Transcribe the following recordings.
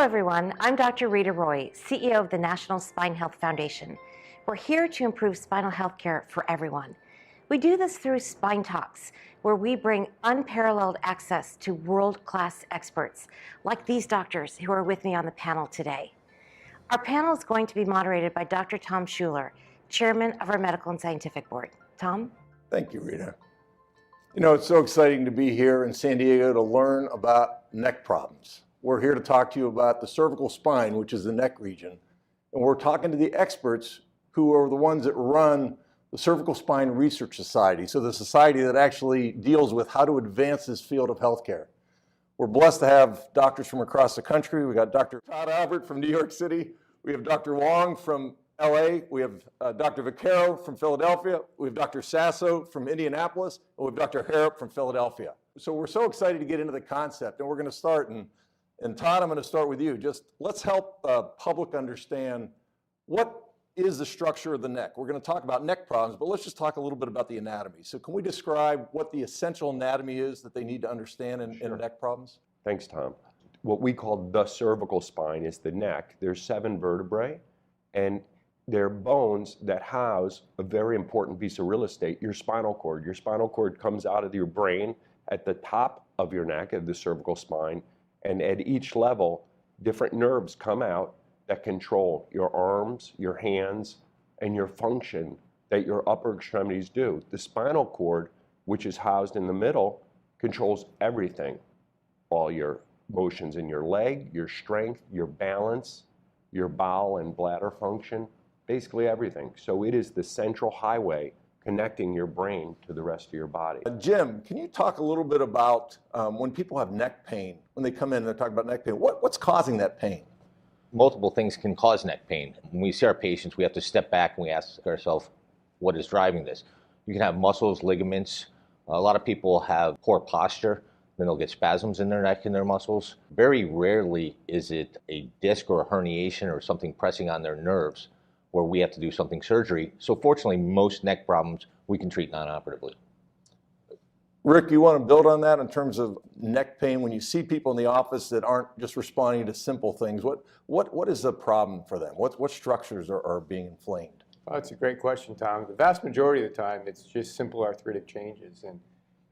everyone. I'm Dr. Rita Roy, CEO of the National Spine Health Foundation. We're here to improve spinal health care for everyone. We do this through Spine Talks, where we bring unparalleled access to world-class experts, like these doctors who are with me on the panel today. Our panel is going to be moderated by Dr. Tom Schuler, Chairman of our Medical and Scientific Board. Tom? Thank you, Rita. You know, it's so exciting to be here in San Diego to learn about neck problems. We're here to talk to you about the cervical spine, which is the neck region. And we're talking to the experts who are the ones that run the Cervical Spine Research Society, so the society that actually deals with how to advance this field of healthcare. We're blessed to have doctors from across the country. We got Dr. Todd from New York City. We have Dr. Wang from LA. We have Dr. Vaccaro from Philadelphia. We have Dr. Sasso from Indianapolis. And we have Dr. Harrop from Philadelphia. So we're so excited to get into the concept. And we're going to start, and Todd, I'm going to start with you. Just let's help the public understand what is the structure of the neck. We're going to talk about neck problems, but let's just talk a little bit about the anatomy. So can we describe what the essential anatomy is that they need to understand in neck problems? Thanks, Tom. What we call the cervical spine is the neck. There's 7 vertebrae, and they're bones that house a very important piece of real estate, your spinal cord. Your spinal cord comes out of your brain at the top of your neck, of the cervical spine, and at each level, different nerves come out that control your arms, your hands, and your function that your upper extremities do. The spinal cord, which is housed in the middle, controls everything. All your motions in your leg, your strength, your balance, your bowel and bladder function, basically everything. So it is the central highway connecting your brain to the rest of your body. Jim, can you talk a little bit about when people have neck pain, when they come in and they're talking about neck pain, what's causing that pain? Multiple things can cause neck pain. When we see our patients, we have to step back and we ask ourselves, what is driving this? You can have muscles, ligaments. A lot of people have poor posture. Then they'll get spasms in their neck and their muscles. Very rarely is it a disc or a herniation or something pressing on their nerves where we have to do something surgery. So fortunately, most neck problems we can treat non-operatively. Rick, you want to build on that in terms of neck pain? When you see people in the office that aren't just responding to simple things, what is the problem for them? What structures are being inflamed? Well, that's a great question, Tom. The vast majority of the time, it's just simple arthritic changes. And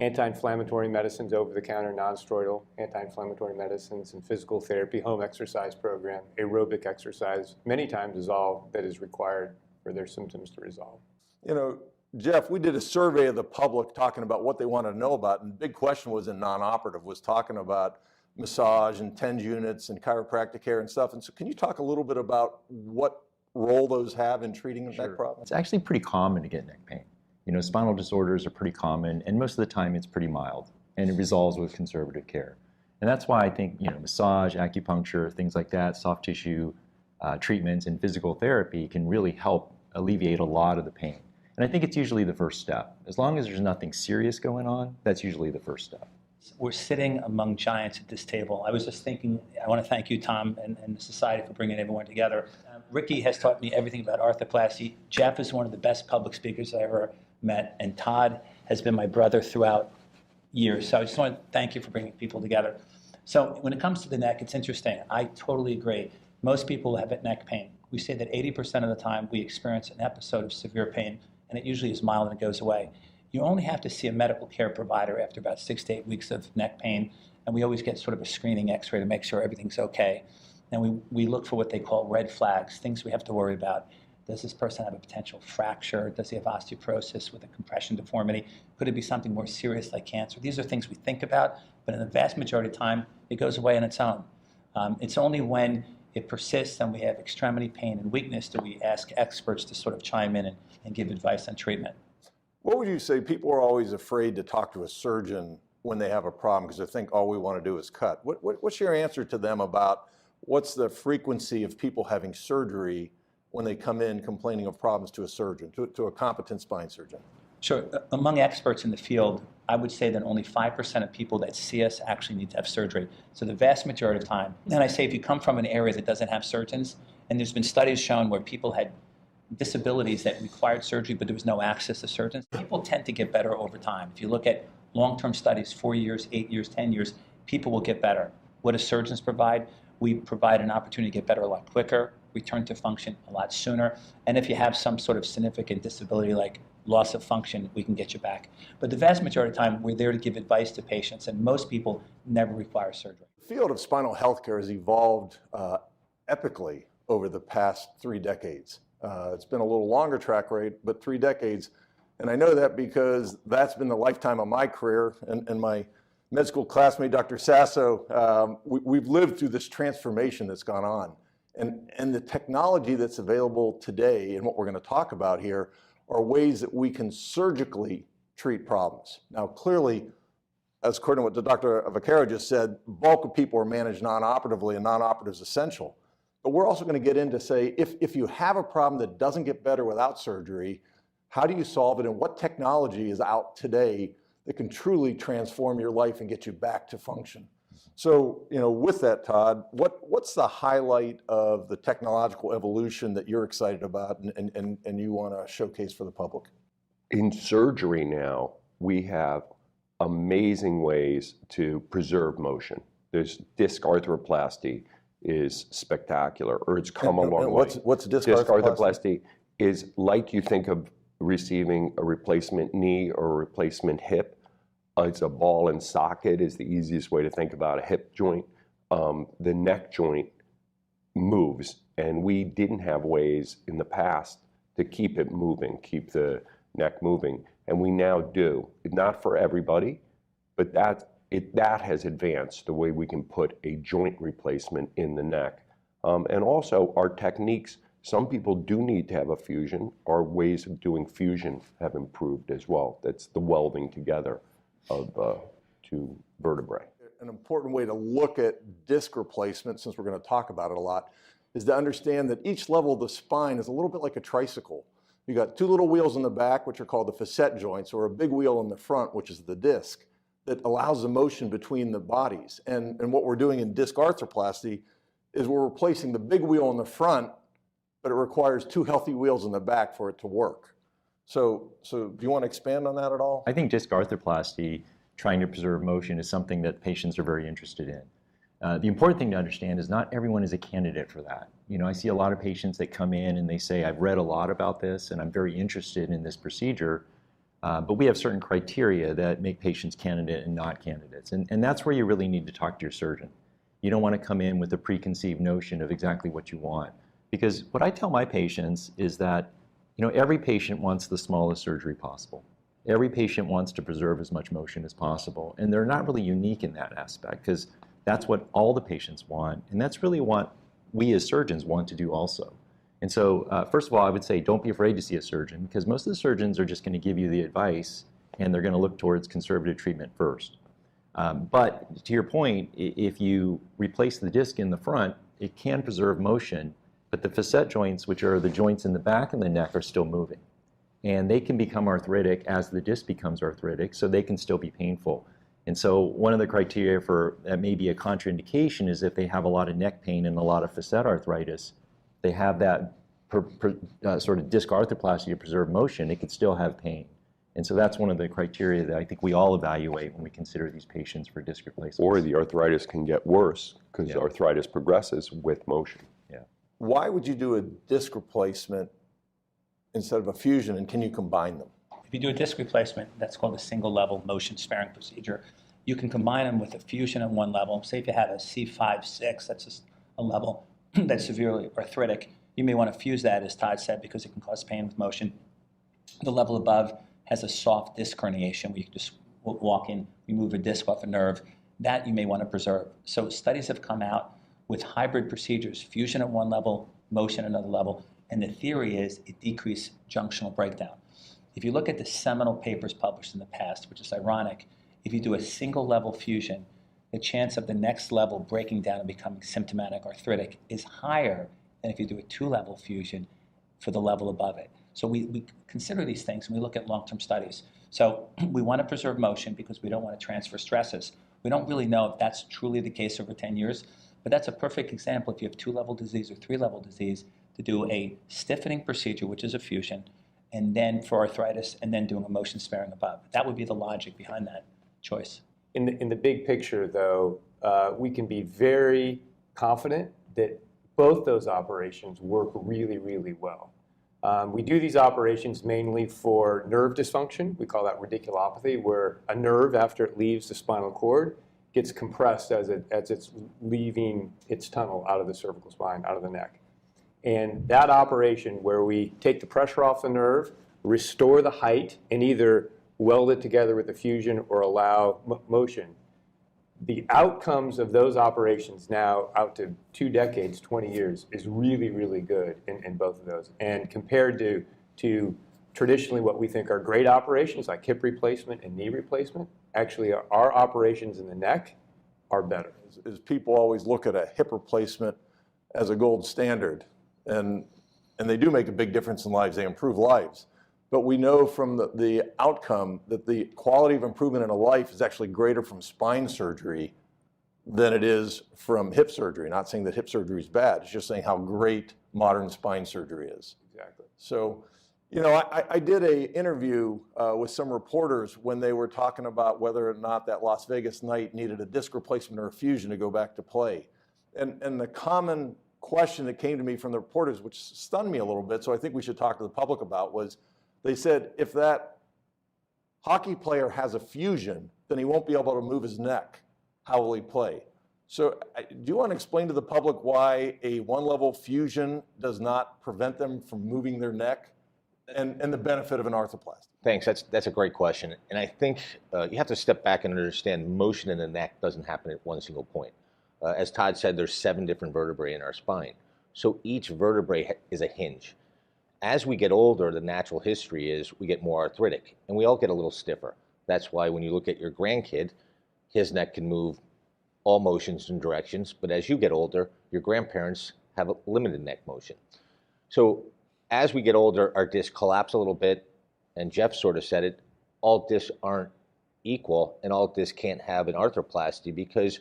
anti-inflammatory medicines, over-the-counter, non-steroidal anti-inflammatory medicines, and physical therapy, home exercise program, aerobic exercise, many times is all that is required for their symptoms to resolve. You know, Jeff, we did a survey of the public talking about what they want to know about, and the big question was in non-operative, was talking about massage and TENS units and chiropractic care and stuff. And so can you talk a little bit about what role those have in treating neck problems? It's actually pretty common to get neck pain. You know, spinal disorders are pretty common, and most of the time it's pretty mild, and it resolves with conservative care. And that's why I think, you know, massage, acupuncture, things like that, soft tissue treatments, and physical therapy can really help alleviate a lot of the pain. And I think it's usually the first step. As long as there's nothing serious going on, that's usually the first step. We're sitting among giants at this table. I was just thinking, I want to thank you, Tom, and the Society for bringing everyone together. Ricky has taught me everything about arthroplasty. Jeff is one of the best public speakers I ever met, and Todd has been my brother throughout years. So I just want to thank you for bringing people together. So when it comes to the neck, it's interesting. I totally agree. Most people have neck pain. We say that 80% of the time we experience an episode of severe pain, and it usually is mild and it goes away. You only have to see a medical care provider after about 6 to 8 weeks of neck pain, and we always get sort of a screening x-ray to make sure everything's okay. And we look for what they call red flags, things we have to worry about. Does this person have a potential fracture? Does he have osteoporosis with a compression deformity? Could it be something more serious like cancer? These are things we think about, but in the vast majority of the time, it goes away on its own. It's only when it persists and we have extremity pain and weakness that we ask experts to sort of chime in and give advice on treatment. What would you say? People are always afraid to talk to a surgeon when they have a problem because they think all we want to do is cut. What's your answer to them about what's the frequency of people having surgery when they come in complaining of problems to a surgeon, to a competent spine surgeon? Sure. Among experts in the field, I would say that only 5% of people that see us actually need to have surgery. So the vast majority of the time, and I say if you come from an area that doesn't have surgeons, and there's been studies shown where people had disabilities that required surgery, but there was no access to surgeons, people tend to get better over time. If you look at long-term studies, 4 years, 8 years, 10 years, people will get better. What do surgeons provide? we provide an opportunity to get better a lot quicker, return to function a lot sooner. And if you have some sort of significant disability like loss of function, we can get you back. But the vast majority of the time, we're there to give advice to patients, and most people never require surgery. The field of spinal health care has evolved epically over the past 3 decades. It's been a little longer track rate, but 3 decades. And I know that because that's been the lifetime of my career and my med school classmate, Dr. Sasso. We've lived through this transformation that's gone on. And the technology that's available today and what we're going to talk about here are ways that we can surgically treat problems. Now, clearly, as according to what Dr. Vaccaro just said, the bulk of people are managed non-operatively, and non-operative is essential. But we're also going to get into, say, if you have a problem that doesn't get better without surgery, how do you solve it, and what technology is out today that can truly transform your life and get you back to function? So, with that, Todd, what's the highlight of the technological evolution that you're excited about and you want to showcase for the public? In surgery now, we have amazing ways to preserve motion. There's disc arthroplasty is spectacular, or it's come a long way. What's disc Disc arthroplasty? arthroplasty is like you think of receiving a replacement knee or a replacement hip. It's a ball and socket is the easiest way to think about a hip joint. The neck joint moves, and we didn't have ways in the past to keep it moving, keep the neck moving, and we now do. Not for everybody, but that has advanced the way we can put a joint replacement in the neck. And also our techniques, some people do need to have a fusion. Our ways of doing fusion have improved as well. That's the welding together of two vertebrae. An important way to look at disc replacement, since we're going to talk about it a lot, is to understand that each level of the spine is a little bit like a tricycle. You got 2 little wheels in the back, which are called the facet joints, or a big wheel in the front, which is the disc, that allows the motion between the bodies. And what we're doing in disc arthroplasty is we're replacing the big wheel in the front, but it requires 2 healthy wheels in the back for it to work. So do you want to expand on that at all? I think disc arthroplasty, trying to preserve motion, is something that patients are very interested in. The important thing to understand is not everyone is a candidate for that. I see a lot of patients that come in and they say, I've read a lot about this and I'm very interested in this procedure, but we have certain criteria that make patients candidate and not candidates. And that's where you really need to talk to your surgeon. You don't want to come in with a preconceived notion of exactly what you want. Because what I tell my patients is that every patient wants the smallest surgery possible. Every patient wants to preserve as much motion as possible. And they're not really unique in that aspect, because that's what all the patients want. And that's really what we as surgeons want to do also. And so, first of all, I would say don't be afraid to see a surgeon, because most of the surgeons are just going to give you the advice, and they're going to look towards conservative treatment first. But to your point, if you replace the disc in the front, it can preserve motion, but the facet joints, which are the joints in the back and the neck, are still moving. And they can become arthritic as the disc becomes arthritic, so they can still be painful. And so one of the criteria for that may be a contraindication is if they have a lot of neck pain and a lot of facet arthritis, they have that sort of disc arthroplasty to preserve motion, it could still have pain. And so that's one of the criteria that I think we all evaluate when we consider these patients for disc replacement. Or the arthritis can get worse because arthritis progresses with motion. Yeah. Why would you do a disc replacement instead of a fusion, and can you combine them? If you do a disc replacement, that's called a single-level motion-sparing procedure. You can combine them with a fusion at one level. Say if you have a C5, 6, that's just a level that's severely arthritic. You may want to fuse that, as Todd said, because it can cause pain with motion. The level above has a soft disc herniation where you can just walk in, remove a disc off a nerve. That you may want to preserve. So studies have come out with hybrid procedures, fusion at one level, motion at another level, and the theory is it decreases junctional breakdown. If you look at the seminal papers published in the past, which is ironic, if you do a single level fusion, the chance of the next level breaking down and becoming symptomatic arthritic is higher than if you do a 2-level fusion for the level above it. So we consider these things and we look at long-term studies. So we want to preserve motion because we don't want to transfer stresses. We don't really know if that's truly the case over 10 years, but that's a perfect example if you have 2-level disease or 3-level disease to do a stiffening procedure, which is a fusion, and then for arthritis, and then doing a motion sparing above. That would be the logic behind that choice. In the big picture, though, we can be very confident that both those operations work really, really well. We do these operations mainly for nerve dysfunction. We call that radiculopathy, where a nerve, after it leaves the spinal cord, gets compressed as it's leaving its tunnel out of the cervical spine, out of the neck. And that operation where we take the pressure off the nerve, restore the height, and either weld it together with the fusion or allow motion, the outcomes of those operations now out to 2 decades, 20 years, is really, really good in both of those. And compared to traditionally what we think are great operations like hip replacement and knee replacement, actually our operations in the neck are better. Is people always look at a hip replacement as a gold standard, and they do make a big difference in lives. They improve lives. But we know from the outcome that the quality of improvement in a life is actually greater from spine surgery than it is from hip surgery. Not saying that hip surgery is bad, it's just saying how great modern spine surgery is. Exactly. So, you know, I did an interview with some reporters when they were talking about whether or not that Las Vegas night needed a disc replacement or a fusion to go back to play. And the common question that came to me from the reporters, which stunned me a little bit, so I think we should talk to the public about, was they said, if that hockey player has a fusion, then he won't be able to move his neck. How will he play? So do you want to explain to the public why a one-level fusion does not prevent them from moving their neck and the benefit of an arthroplasty? Thanks. That's a great question. And I think you have to step back and understand motion in the neck doesn't happen at one single point. As Todd said, there's 7 different vertebrae in our spine. So each vertebrae is a hinge. As we get older, the natural history is we get more arthritic, and we all get a little stiffer. That's why when you look at your grandkid, his neck can move all motions and directions, but as you get older, your grandparents have a limited neck motion. So as we get older, our discs collapse a little bit, and Jeff sort of said it, all discs aren't equal, and all discs can't have an arthroplasty because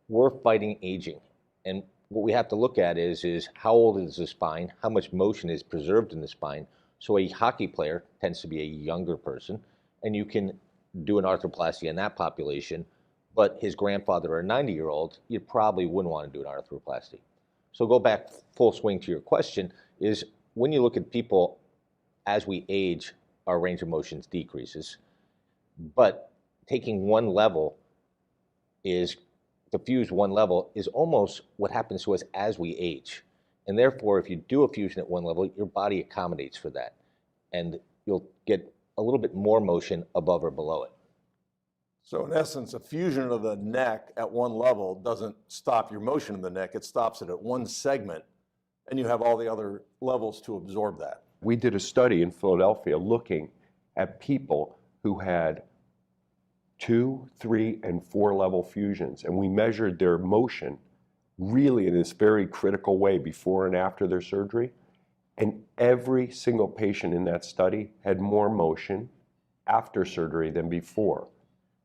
we're fighting aging. And what we have to look at is how old is the spine, how much motion is preserved in the spine. So a hockey player tends to be a younger person, and you can do an arthroplasty in that population, but his grandfather or a 90-year-old, you probably wouldn't want to do an arthroplasty. So go back full swing to your question, is when you look at people, as we age, our range of motions decreases, but taking one level is to fuse one level is almost what happens to us as we age. And therefore, if you do a fusion at one level, your body accommodates for that. And you'll get a little bit more motion above or below it. So in essence, a fusion of the neck at one level doesn't stop your motion in the neck. It stops it at one segment, and you have all the other levels to absorb that. We did a study in Philadelphia looking at people who had 2, 3, and 4 level fusions, and we measured their motion really in this very critical way before and after their surgery. And every single patient in that study had more motion after surgery than before,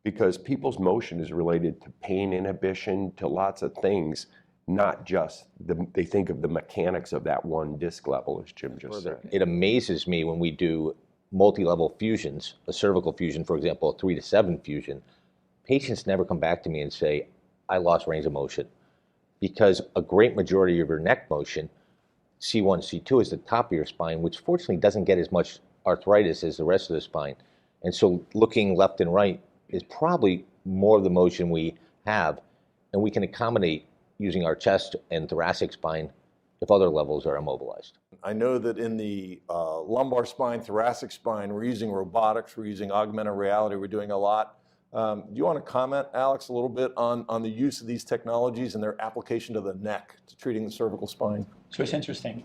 because people's motion is related to pain inhibition, to lots of things, not just they think of the mechanics of that one disc level, as Jim just said. It amazes me when we do multi-level fusions, a cervical fusion, for example, a 3 to 7 fusion, patients never come back to me and say, I lost range of motion, because a great majority of your neck motion, C1, C2, is the top of your spine, which fortunately doesn't get as much arthritis as the rest of the spine. And so looking left and right is probably more of the motion we have, and we can accommodate using our chest and thoracic spine if other levels are immobilized. I know that in the lumbar spine, thoracic spine, we're using robotics, we're using augmented reality, we're doing a lot. Do you want to comment, Alex, a little bit on the use of these technologies and their application to the neck, to treating the cervical spine? So it's interesting.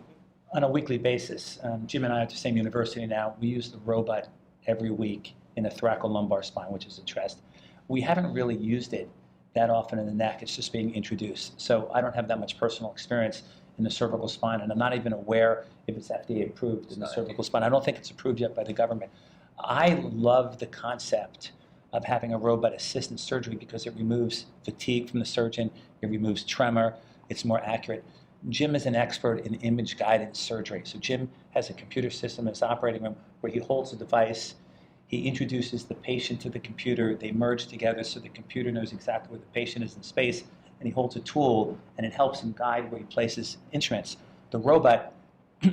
On a weekly basis, Jim and I are at the same university now. We use the robot every week in the thoracolumbar spine, which is the chest. We haven't really used it that often in the neck. It's just being introduced. So I don't have that much personal experience in the cervical spine, and I'm not even aware if it's FDA approved in the cervical spine. I don't think it's approved yet by the government. I love the concept of having a robot assist in surgery because it removes fatigue from the surgeon, it removes tremor, it's more accurate. Jim is an expert in image guidance surgery. So Jim has a computer system in his operating room where he holds a device, he introduces the patient to the computer, they merge together so the computer knows exactly where the patient is in space, and he holds a tool, and it helps him guide where he places instruments. The robot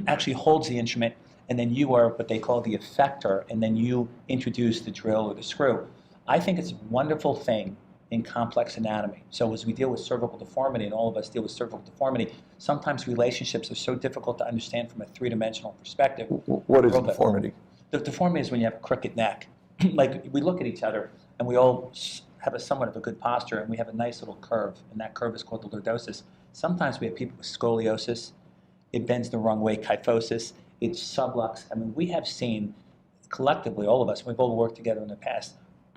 actually holds the instrument, and then you are what they call the effector, and then you introduce the drill or the screw. I think it's a wonderful thing in complex anatomy. So as we deal with cervical deformity, and all of us deal with cervical deformity, sometimes relationships are so difficult to understand from a three-dimensional perspective. What is deformity? The deformity is when you have a crooked neck. Like, we look at each other, and we all have a somewhat of a good posture, and we have a nice little curve, and that curve is called the lordosis. Sometimes we have people with scoliosis. It bends the wrong way, kyphosis. It's sublux. I mean, we have seen collectively, all of us, we've all worked together in the past,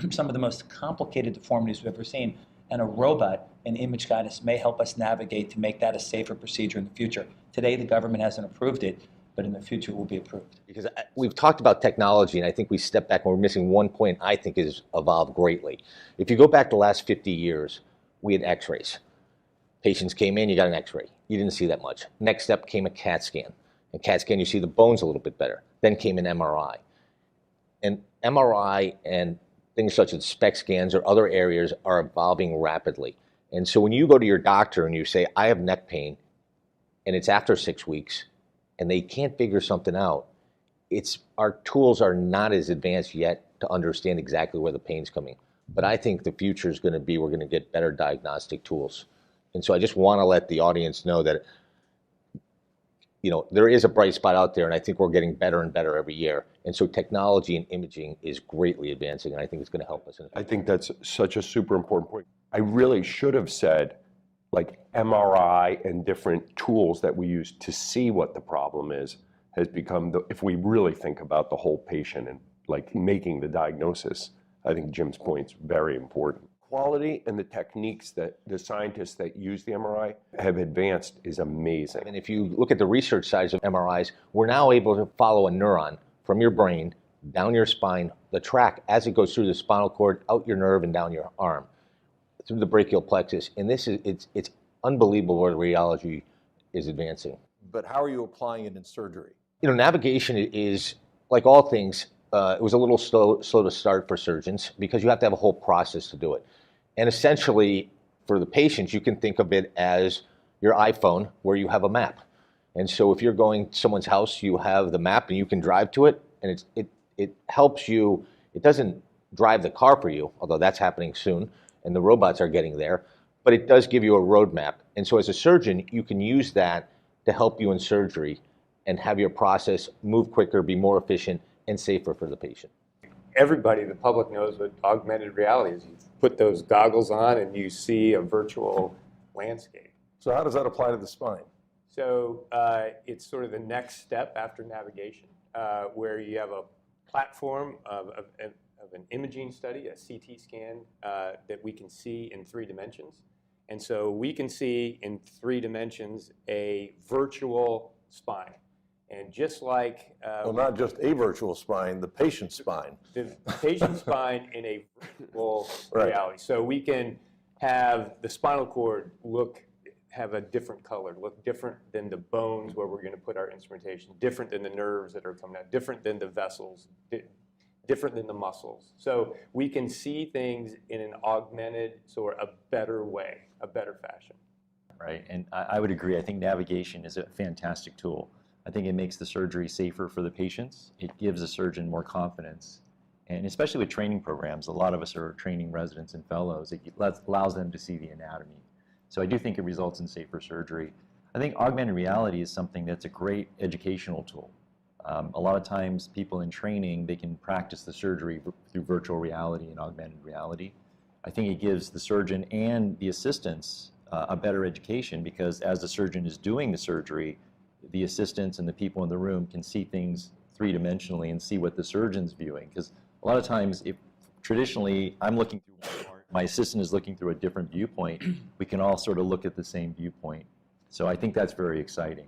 some of the most complicated deformities we've ever seen, and a robot and image guidance may help us navigate to make that a safer procedure in the future. Today, the government hasn't approved it, but in the future it will be approved. Because we've talked about technology, and I think we step back and we're missing one point I think has evolved greatly. If you go back the last 50 years, we had x-rays. Patients came in, you got an x-ray. You didn't see that much. Next step came a CAT scan. In CAT scan, you see the bones a little bit better. Then came an MRI. And MRI and things such as SPECT scans or other areas are evolving rapidly. And so when you go to your doctor and you say, I have neck pain, and it's after 6 weeks, and they can't figure something out, our tools are not as advanced yet to understand exactly where the pain's coming. But I think the future is going to be we're going to get better diagnostic tools. And so I just want to let the audience know that, you know, there is a bright spot out there, and I think we're getting better and better every year. And so technology and imaging is greatly advancing, and I think it's going to help us. I think that's such a super important point. I really should have said, like, MRI and different tools that we use to see what the problem is has become, if we really think about the whole patient and like making the diagnosis, I think Jim's point's very important. Quality and the techniques that the scientists that use the MRI have advanced is amazing. And if you look at the research sides of MRIs, we're now able to follow a neuron from your brain, down your spine, the track as it goes through the spinal cord, out your nerve, and down your arm, through the brachial plexus. And this is, it's unbelievable where the radiology is advancing. But how are you applying it in surgery? You know, navigation is, like all things, it was a little slow to start for surgeons because you have to have a whole process to do it. And essentially, for the patients, you can think of it as your iPhone where you have a map. And so if you're going to someone's house, you have the map and you can drive to it, and it helps you. It doesn't drive the car for you, although that's happening soon, and the robots are getting there, but it does give you a roadmap. And so as a surgeon, you can use that to help you in surgery and have your process move quicker, be more efficient, and safer for the patient. Everybody, the public, knows what augmented reality is. You put those goggles on and you see a virtual landscape. So how does that apply to the spine? So it's sort of the next step after navigation, where you have a platform of an imaging study, a CT scan, that we can see in 3 dimensions. And so we can see in 3 dimensions a virtual spine. And just like... well, not just a virtual spine, the patient's spine. The patient's spine in a virtual reality. So we can have the spinal cord have a different color, look different than the bones where we're going to put our instrumentation, different than the nerves that are coming out, different than the vessels, different than the muscles. So we can see things in an augmented, sort of a better way, a better fashion. Right, and I would agree. I think navigation is a fantastic tool. I think it makes the surgery safer for the patients. It gives the surgeon more confidence. And especially with training programs, a lot of us are training residents and fellows. It allows them to see the anatomy. So I do think it results in safer surgery. I think augmented reality is something that's a great educational tool. A lot of times people in training, they can practice the surgery through virtual reality and augmented reality. I think it gives the surgeon and the assistants a better education, because as the surgeon is doing the surgery, the assistants and the people in the room can see things 3-dimensionally and see what the surgeon's viewing. Because a lot of times, if traditionally I'm looking through one part, my assistant is looking through a different viewpoint, we can all sort of look at the same viewpoint. So I think that's very exciting.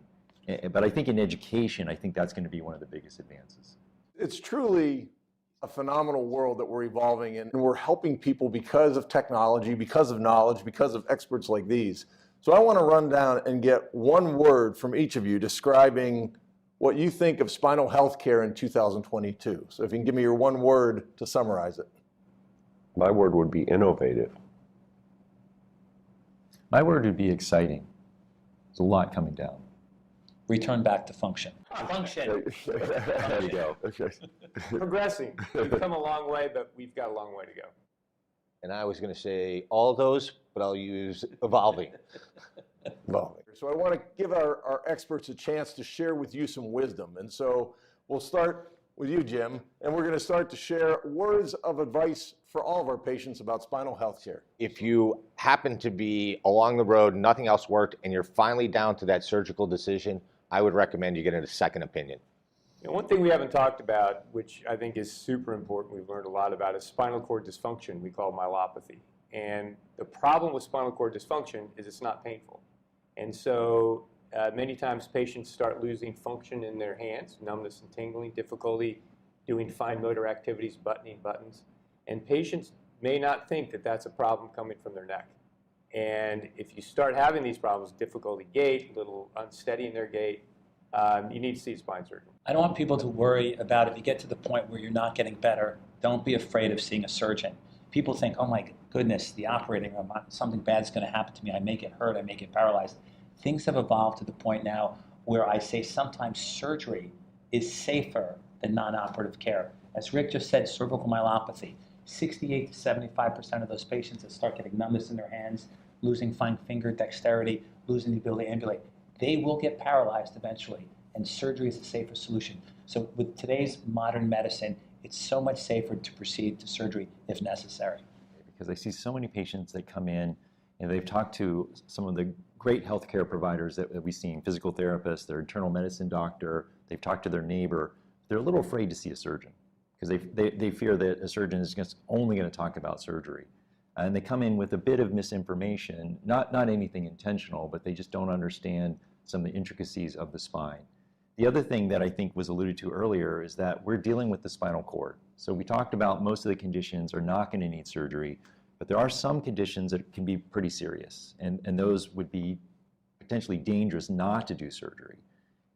But I think in education, I think that's going to be one of the biggest advances. It's truly a phenomenal world that we're evolving in, and we're helping people because of technology, because of knowledge, because of experts like these. So I want to run down and get one word from each of you describing what you think of spinal health care in 2022. So if you can give me your one word to summarize it. My word would be innovative. My word would be exciting. There's a lot coming down. Return back to function. Function. There you go. Okay. Progressing. We've come a long way, but we've got a long way to go. And I was going to say all those, but I'll use evolving. Well, so I want to give our experts a chance to share with you some wisdom. And so we'll start with you, Jim, and we're going to start to share words of advice for all of our patients about spinal health care. If you happen to be along the road, nothing else worked, and you're finally down to that surgical decision, I would recommend you get a second opinion. And one thing we haven't talked about, which I think is super important, we've learned a lot about, is spinal cord dysfunction, we call myelopathy. And the problem with spinal cord dysfunction is it's not painful. And so many times patients start losing function in their hands, numbness and tingling, difficulty doing fine motor activities, buttoning buttons. And patients may not think that that's a problem coming from their neck. And if you start having these problems, difficulty gait, a little unsteady in their gait, you need to see a spine surgeon. I don't want people to worry about if you get to the point where you're not getting better, don't be afraid of seeing a surgeon. People think, oh my goodness, the operating room, something bad's going to happen to me. I may get hurt, I may get paralyzed. Things have evolved to the point now where I say sometimes surgery is safer than non-operative care. As Rick just said, cervical myelopathy, 68 to 75% of those patients that start getting numbness in their hands, losing fine finger dexterity, losing the ability to ambulate, they will get paralyzed eventually, and surgery is a safer solution. So with today's modern medicine, it's so much safer to proceed to surgery if necessary. Because I see so many patients that come in and they've talked to some of the great healthcare providers that we've seen, physical therapists, their internal medicine doctor, they've talked to their neighbor. They're a little afraid to see a surgeon because they fear that a surgeon is just only going to talk about surgery. And they come in with a bit of misinformation, not anything intentional, but they just don't understand some of the intricacies of the spine. The other thing that I think was alluded to earlier is that we're dealing with the spinal cord. So we talked about most of the conditions are not going to need surgery, but there are some conditions that can be pretty serious, and those would be potentially dangerous not to do surgery.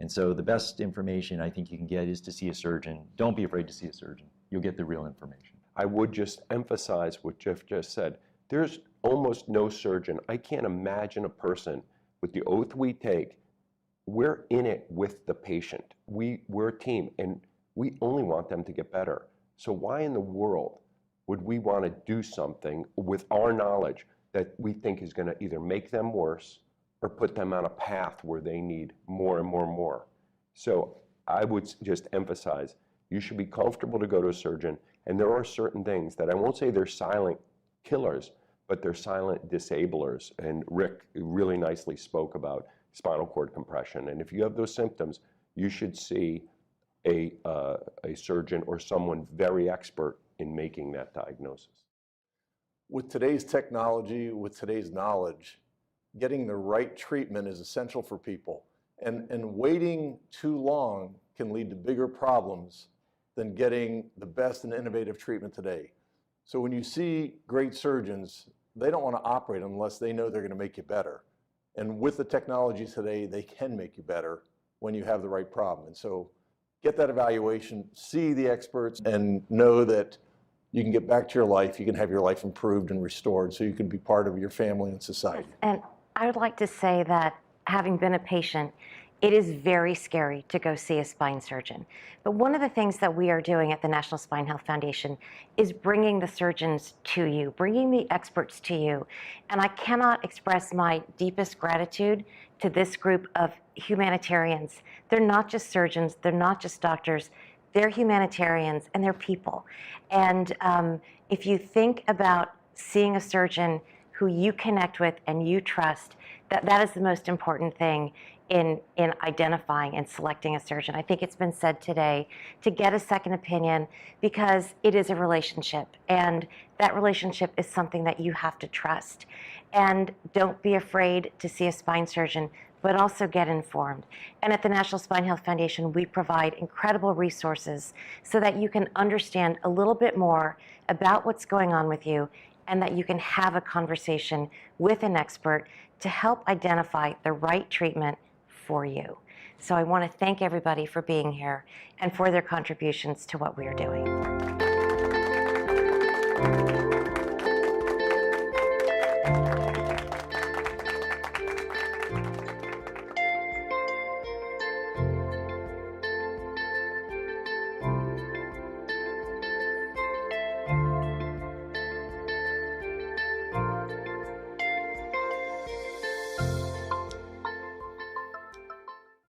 And so the best information I think you can get is to see a surgeon. Don't be afraid to see a surgeon. You'll get the real information. I would just emphasize what Jeff just said. There's almost no surgeon. I can't imagine a person with the oath we take. We're in it with the patient. We're a team, and we only want them to get better. So why in the world would we want to do something with our knowledge that we think is going to either make them worse or put them on a path where they need more and more and more? So I would just emphasize, you should be comfortable to go to a surgeon, and there are certain things that I won't say they're silent killers, but they're silent disablers. And Rick really nicely spoke about spinal cord compression. And if you have those symptoms, you should see a surgeon or someone very expert in making that diagnosis. With today's technology, with today's knowledge, getting the right treatment is essential for people. And waiting too long can lead to bigger problems than getting the best and innovative treatment today. So when you see great surgeons, they don't want to operate unless they know they're going to make you better. And with the technology today, they can make you better when you have the right problem. And so get that evaluation, see the experts, and know that you can get back to your life, you can have your life improved and restored so you can be part of your family and society. And I would like to say that having been a patient, it is very scary to go see a spine surgeon. But one of the things that we are doing at the National Spine Health Foundation is bringing the surgeons to you, bringing the experts to you. And I cannot express my deepest gratitude to this group of humanitarians. They're not just surgeons, they're not just doctors, they're humanitarians and they're people. And if you think about seeing a surgeon who you connect with and you trust, that is the most important thing in identifying and selecting a surgeon. I think it's been said today to get a second opinion because it is a relationship, and that relationship is something that you have to trust. And don't be afraid to see a spine surgeon, but also get informed. And at the National Spine Health Foundation, we provide incredible resources so that you can understand a little bit more about what's going on with you and that you can have a conversation with an expert to help identify the right treatment for you. So I want to thank everybody for being here and for their contributions to what we are doing.